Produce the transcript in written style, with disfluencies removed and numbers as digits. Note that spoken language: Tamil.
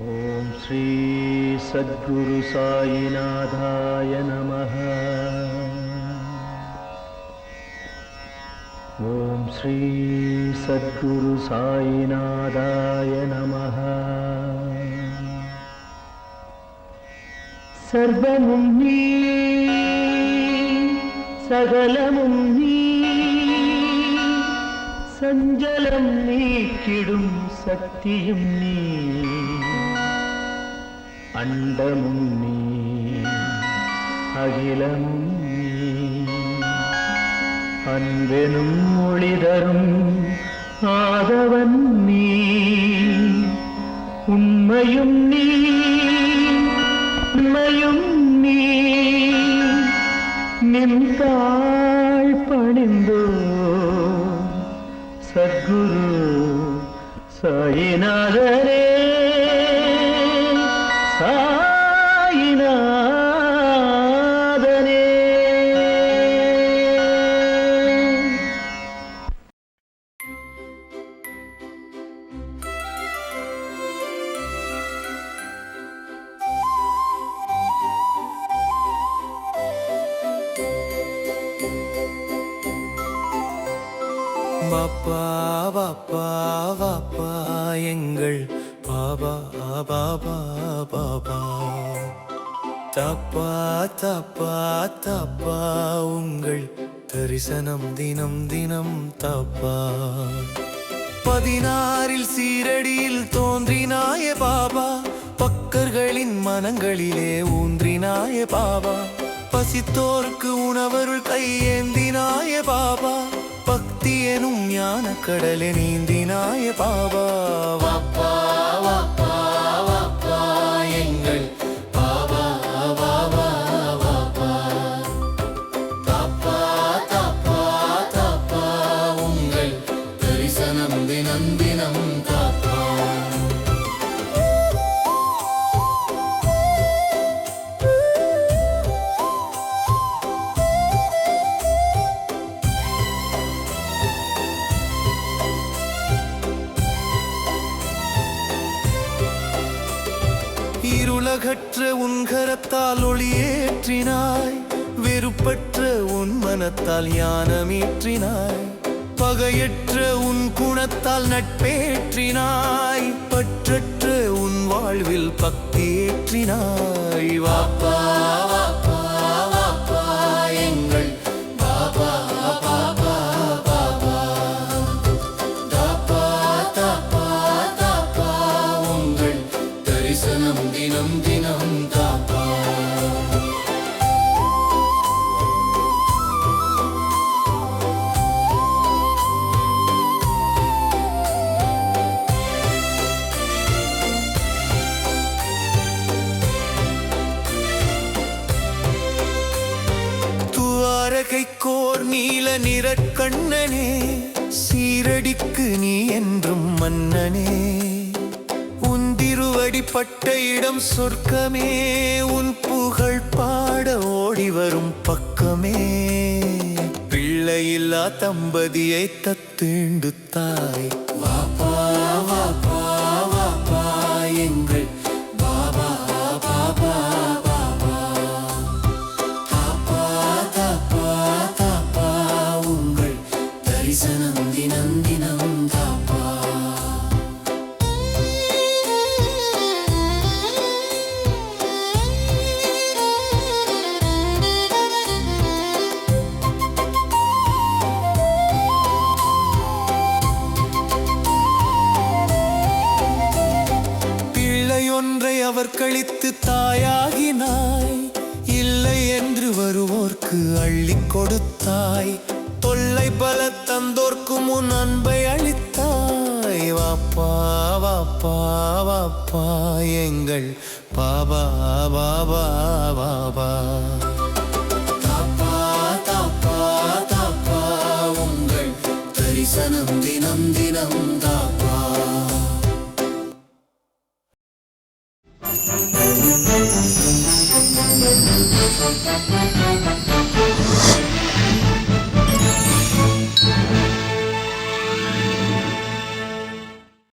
ஓம் ஸ்ரீ சத்குரு சாயிநாதாய நமः. ஓம் ஸ்ரீ சத்குரு சாயிநாதாய நமः. சர்வமும் நீ, சகலமும் நீ, சஞ்சலம் நீக்கிடும் சக்தியும் நீ, அண்டமும் நீ, அகிலமும் நீ, அன்பெனும் ஒளிதரும் ஆதவன் நீ, உண்மையும் நீ, உண்மையும் நீ, நின்றாள் பணிந்தோ சத்குரு சாயிநாதரே. பாப்பா பாப்பா பாப்பா எங்கள் பாபா பாபா பாபா, தப்பா தப்பா தப்பா உங்கள் தரிசனம் தினம் தினம் தப்பா. 16 சீரடியில் தோன்றினாய பாபா, பக்கர்களின் மனங்களிலே ஊன்றினாய பாபா, பசித்தோர்க்கு உணவருள் கையேந்தினாய பாபா, பக்தி எனும் ஞான கடலை நீந்தினாய பாபா. வாப்பா வாப்பா வாப்பா எங்கள் பாபா பாபா பாபா, தாப்பா தாப்பா தாப்பா உங்கள் தரிசனம் தினம் தினம் தாப்பா. இருளகற்ற உன் கரத்தால் ஒளியேற்றினாய், வெறுப்பற்ற உன் மனத்தால் ஞானமேற்றினாய், பகையற்ற உன் குணத்தால் நட்பேற்றினாய், பற்றற்ற உன் வாழ்வில் பக்தி ஏற்றினாய். வாப்பா வாப்பா வாப்பா எங்கள் பாபா பாபா பாபா, தாப்பா தாப்பா தாப்பா உங்கள் தரிசனம் தினம் தினம் தாப்பா. துவாரகைக்கோர் நீல நிறக்கண்ணனே, சீரடிக்கு நீ என்றும் மன்னனே, திருவடிப்பட்ட இடம் சொர்க்கமே, உன் புகழ் பாட ஓடி வரும் பக்கமே, பிள்ளையில்லா தம்பதியை தத்தீண்டு தாய். வாப்பா வாப்பா வாப்பா எங்கள் பாபா பாபா பாபா, தாப்பா தாப்பா தாப்பா உங்கள் தரிசனம் தினம் தினம் தாப்பா. அவர் கழித்து தாயாகினாய், இல்லை என்று வருவோர்க்கு அள்ளி கொடுத்தாய், தொல்லை பல தந்தோர்க்கு முன் அன்பை அளித்தாய். வாப்பா வாப்பா வாப்பா எங்கள் பாபா பாபா பாபா, தாப்பா தாப்பா தாப்பா உங்கள் தரிசனம் தினம் தினம் தாப்பா.